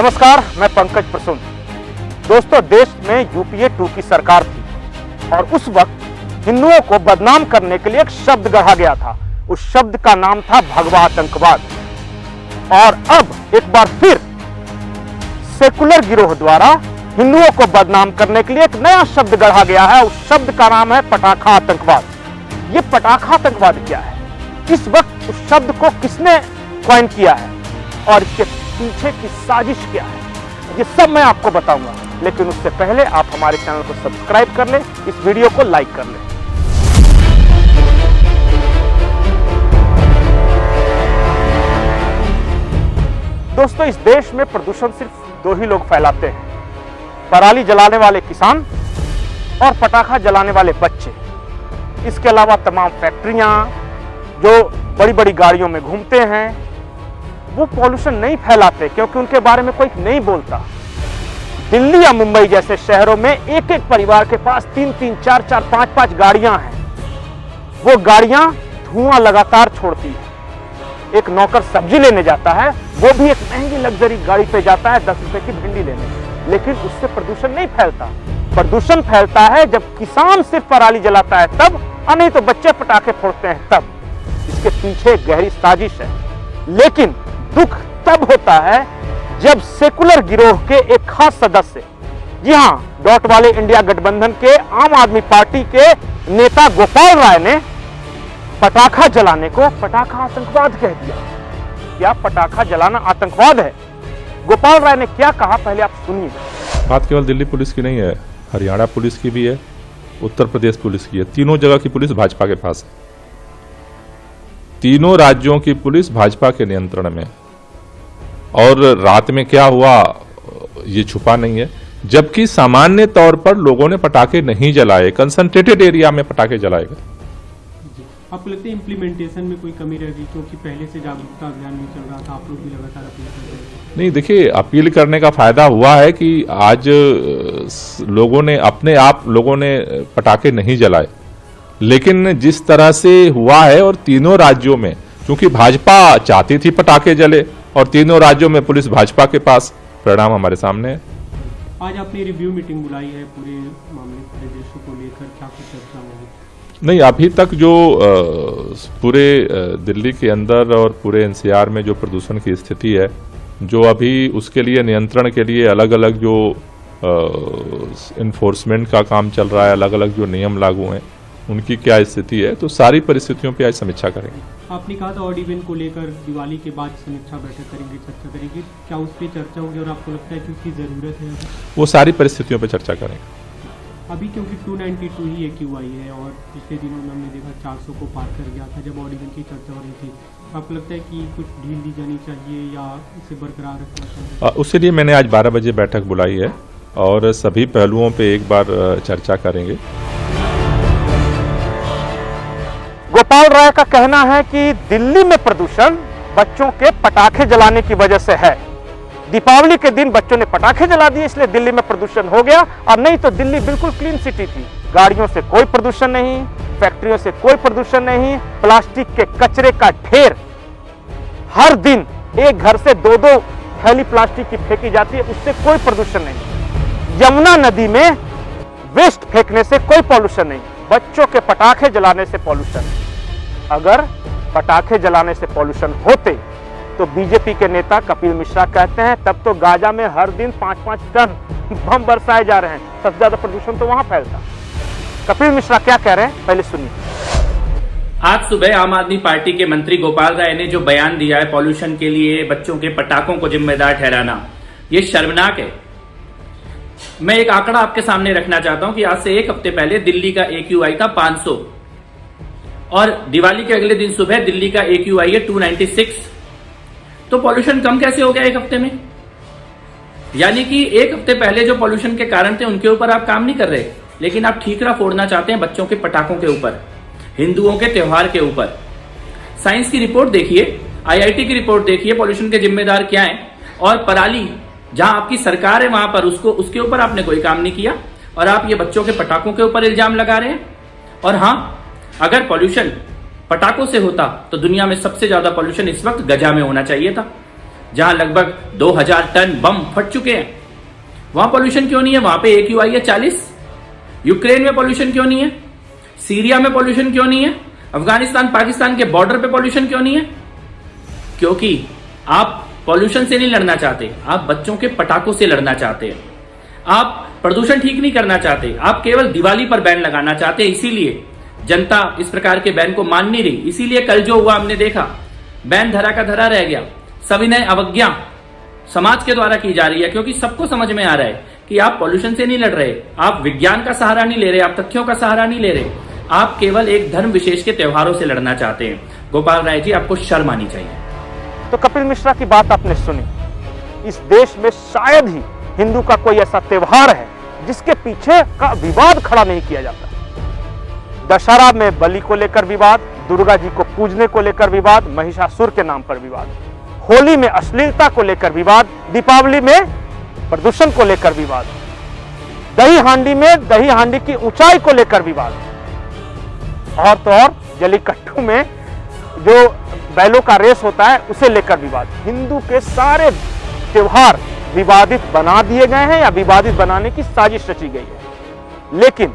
नमस्कार, मैं पंकज प्रसून। दोस्तों, देश में यूपीए 2 की सरकार थी और उस वक्त हिंदुओं को बदनाम करने के लिए एक शब्द गढ़ा गया था। उस शब्द का नाम था भगवा आतंकवाद। और अब एक बार फिर सेकुलर गिरोह द्वारा हिंदुओं को बदनाम करने के लिए एक नया शब्द गढ़ा गया है। उस शब्द का नाम है पटाखा आतंकवाद। ये पटाखा आतंकवाद क्या है? इस वक्त उस शब्द को किसने कॉइन किया है और इसके पीछे की साजिश क्या है, ये सब मैं आपको बताऊंगा। लेकिन उससे पहले आप हमारे चैनल को सब्सक्राइब कर लें, इस वीडियो को लाइक कर लें। दोस्तों, इस देश में प्रदूषण सिर्फ 2 ही लोग फैलाते हैं, पराली जलाने वाले किसान और पटाखा जलाने वाले बच्चे। इसके अलावा तमाम फैक्ट्रियां जो बड़ी बड़ी गाड़ियों में घूमते हैं वो पॉल्यूशन नहीं फैलाते क्योंकि उनके बारे में कोई नहीं बोलता। दिल्ली या मुंबई जैसे शहरों में एक एक परिवार के पास 3-3, 4-4, 5-5 गाड़ियां हैं। वो गाड़ियां धुआं लगातार छोड़ती है। एक नौकर सब्जी लेने जाता है, वो भी एक महंगी लग्जरी गाड़ी पे जाता है 10 रुपए की भिंडी लेने, लेकिन उससे प्रदूषण नहीं फैलता। प्रदूषण फैलता है जब किसान सिर्फ पराली जलाता है तब, और नहीं तो बच्चे पटाखे फोड़ते हैं तब। इसके पीछे गहरी साजिश है। लेकिन दुख तब होता है जब सेकुलर गिरोह के एक खास सदस्य, जी हां, डॉट वाले इंडिया गठबंधन के आम आदमी पार्टी के नेता गोपाल राय ने पटाखा जलाने को पटाखा आतंकवाद कह दिया। क्या पटाखा जलाना आतंकवाद है? गोपाल राय ने क्या कहा, पहले आप सुनिए। बात केवल दिल्ली पुलिस की नहीं है, हरियाणा पुलिस की भी है, उत्तर प्रदेश पुलिस की है। तीनों जगह की पुलिस भाजपा के पास है। तीनों राज्यों की पुलिस भाजपा के नियंत्रण में। और रात में क्या हुआ ये छुपा नहीं है, जबकि सामान्य तौर पर लोगों ने पटाखे नहीं जलाए, कंसंट्रेटेड एरिया में पटाखे जलाए गए। आपको लगता है इम्प्लीमेंटेशन में कोई कमी रह गई क्योंकि पहले से जागरूकता अभियान भी चल रहा था, आप लोग भी लगातार अपील कर रहे हैं? नहीं, देखिए, अपील करने का फायदा हुआ है कि आज लोगों ने अपने आप पटाखे नहीं जलाए, लेकिन जिस तरह से हुआ है और तीनों राज्यों में, क्योंकि भाजपा चाहती थी पटाखे जले और तीनों राज्यों में पुलिस भाजपा के पास, परिणाम हमारे सामने है। आज आपने रिव्यू मीटिंग बुलाई है पूरे मामले परिदृश्य को लेकर, क्या कुछ चर्चा होगी? नहीं, अभी तक जो पूरे दिल्ली के अंदर और पूरे एनसीआर में जो प्रदूषण की स्थिति है, जो अभी उसके लिए नियंत्रण के लिए अलग अलग जो इन्फोर्समेंट का काम चल रहा है, अलग अलग जो नियम लागू हैं, उनकी क्या स्थिति है, तो सारी परिस्थितियों पे आज समीक्षा करेंगे। आपने कहा था ऑड इवेंट को लेकर दिवाली के बाद समीक्षा बैठक करेंगे, चर्चा करेंगे, क्या उस पर चर्चा होगी और आपको लगता है कि उसकी जरूरत है? वो सारी परिस्थितियों पे चर्चा करेंगे। अभी क्योंकि 292 ही AQI है और पिछले दिनों में हमने देखा 400 को पार कर गया था जब ऑड इवेंट की चर्चा हो रही थी। आपको लगता है कि कुछ ढील दी जानी चाहिए या इसे बरकरार रखना चाहिए? उसके लिए मैंने आज 12 बजे बैठक बुलाई है और सभी पहलुओं पे एक बार चर्चा करेंगे। गोपाल राय का कहना है कि दिल्ली में प्रदूषण बच्चों के पटाखे जलाने की वजह से है। दीपावली के दिन बच्चों ने पटाखे जला दिए, इसलिए दिल्ली में प्रदूषण हो गया, और नहीं तो दिल्ली बिल्कुल क्लीन सिटी थी। गाड़ियों से कोई प्रदूषण नहीं, फैक्ट्रियों से कोई प्रदूषण नहीं, प्लास्टिक के कचरे का ढेर। हर दिन एक घर से 2-2 थैली प्लास्टिक की फेंकी जाती है, उससे कोई प्रदूषण नहीं। यमुना नदी में वेस्ट फेंकने से कोई पॉल्यूशन नहीं, बच्चों के पटाखे जलाने से पॉल्यूशन। अगर पटाखे जलाने से पॉल्यूशन होते तो बीजेपी के नेता कपिल मिश्रा कहते हैं तब तो गाजा में हर दिन 5-5 टन बम बरसाए जा रहे हैं, सबसे ज्यादा प्रदूषण तो वहां फैलता। कपिल मिश्रा क्या कह रहे हैं, पहले सुनिए। आज सुबह आम आदमी पार्टी के मंत्री गोपाल राय ने जो बयान दिया है पॉल्यूशन के लिए बच्चों के पटाखों को जिम्मेदार ठहराना, ये शर्मनाक है। मैं एक आंकड़ा आपके सामने रखना चाहता हूं कि आज से 1 हफ्ते पहले दिल्ली का AQI था 500 और दिवाली के अगले दिन सुबह दिल्ली का AQI है 296। तो पॉल्यूशन कम कैसे हो गया 1 हफ्ते में? यानी कि 1 हफ्ते पहले जो पॉल्यूशन के कारण थे उनके ऊपर आप काम नहीं कर रहे, लेकिन आप ठीकरा फोड़ना चाहते हैं बच्चों के पटाखों के ऊपर, हिंदुओं के त्योहार के ऊपर। साइंस की रिपोर्ट देखिए, IIT की रिपोर्ट देखिए, पॉल्यूशन के जिम्मेदार क्या हैं। और पराली जहां आपकी सरकार है वहां पर उसके ऊपर आपने कोई काम नहीं किया और आप ये बच्चों के पटाखों के ऊपर इल्जाम लगा रहे हैं। और हां, अगर पॉल्यूशन पटाखों से होता तो दुनिया में सबसे ज्यादा पॉल्यूशन इस वक्त गजा में होना चाहिए था। जहां लगभग 2000 टन बम फट चुके हैं, वहां पॉल्यूशन क्यों नहीं है? वहां पे AQI है 40। यूक्रेन में पॉल्यूशन क्यों नहीं है? सीरिया में पॉल्यूशन क्यों नहीं है? अफगानिस्तान पाकिस्तान के बॉर्डर पे पॉल्यूशन क्यों नहीं है? क्योंकि आप पॉल्यूशन से नहीं लड़ना चाहते, आप बच्चों के पटाखों से लड़ना चाहते हैं। आप प्रदूषण ठीक नहीं करना चाहते, आप केवल दिवाली पर बैन लगाना चाहते हैं। इसीलिए जनता इस प्रकार के बैन को मान नहीं रही। इसीलिए कल जो हुआ हमने देखा, बैन धरा का धरा रह गया। सविनय अवज्ञा समाज के द्वारा की जा रही है, क्योंकि सबको समझ में आ रहा है कि आप पॉल्यूशन से नहीं लड़ रहे, आप विज्ञान का सहारा नहीं ले रहे, आप तथ्यों का सहारा नहीं ले रहे, आप केवल एक धर्म विशेष के त्योहारों से लड़ना चाहते हैं। गोपाल राय जी, आपको शर्म आनी चाहिए। तो कपिल मिश्रा की बात आपने सुनी। इस देश में शायद ही हिंदू का कोई ऐसा त्योहार है जिसके पीछे का विवाद खड़ा नहीं किया जाता। दशहरा में बलि को लेकर विवाद, दुर्गा जी को पूजने को लेकर विवाद, महिषासुर के नाम पर विवाद, होली में अश्लीलता को लेकर विवाद, दीपावली में प्रदूषण को लेकर विवाद, दही हांडी में दही हांडी की ऊंचाई को लेकर विवाद, और तो और जलीकट्टू में जो बैलों का रेस होता है उसे लेकर विवाद। हिंदू के सारे त्योहार विवादित बना दिए गए हैं या विवादित बनाने की साजिश रची गई है। लेकिन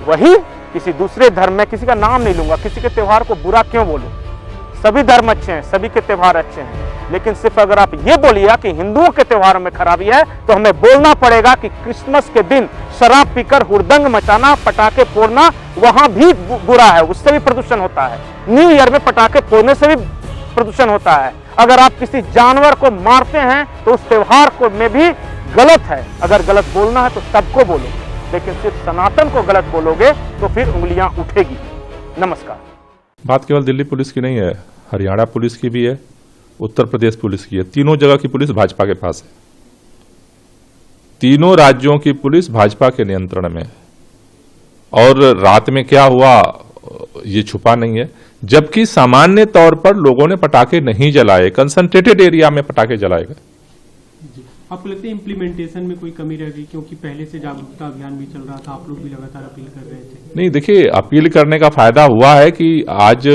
वही किसी दूसरे धर्म में, किसी का नाम नहीं लूंगा, किसी के त्योहार को बुरा क्यों बोलूं? सभी धर्म अच्छे हैं, सभी के त्योहार अच्छे हैं, लेकिन सिर्फ अगर आप ये बोलिए कि हिंदुओं के त्योहारों में खराबी है, तो हमें बोलना पड़ेगा कि क्रिसमस के दिन शराब पीकर हुड़दंग मचाना, पटाखे फोड़ना वहां भी बुरा है, उससे भी प्रदूषण होता है। न्यू ईयर में पटाखे फोड़ने से भी प्रदूषण होता है। अगर आप किसी जानवर को मारते हैं तो उस त्योहार को में भी गलत है। अगर गलत बोलना है तो सबको बोलो, लेकिन सिर्फ सनातन को गलत बोलोगे तो फिर उंगलियां उठेगी। नमस्कार। बात केवल दिल्ली पुलिस की नहीं है, हरियाणा पुलिस की भी है, उत्तर प्रदेश पुलिस की है। तीनों जगह की पुलिस भाजपा के पास है। तीनों राज्यों की पुलिस भाजपा के नियंत्रण में है। और रात में क्या हुआ ये छुपा नहीं है। जबकि सामान्य तौर पर लोगों ने पटाखे नहीं जलाए, कंसंट्रेटेड एरिया में पटाखे जलाए गए। आपको लगता है इम्प्लीमेंटेशन में कोई कमी रह गई? क्योंकि पहले से जागरूकता अभियान भी चल रहा था, आप लोग भी लगातार अपील कर रहे थे। नहीं, देखिए, अपील करने का फायदा हुआ है कि आज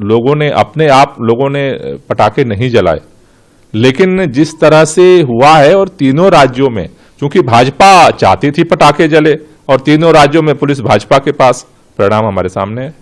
लोगों ने लोगों ने पटाखे नहीं जलाए। लेकिन जिस तरह से हुआ है, और तीनों राज्यों में, क्योंकि भाजपा चाहती थी पटाखे जले, और तीनों राज्यों में पुलिस भाजपा के पास, परिणाम हमारे सामने है।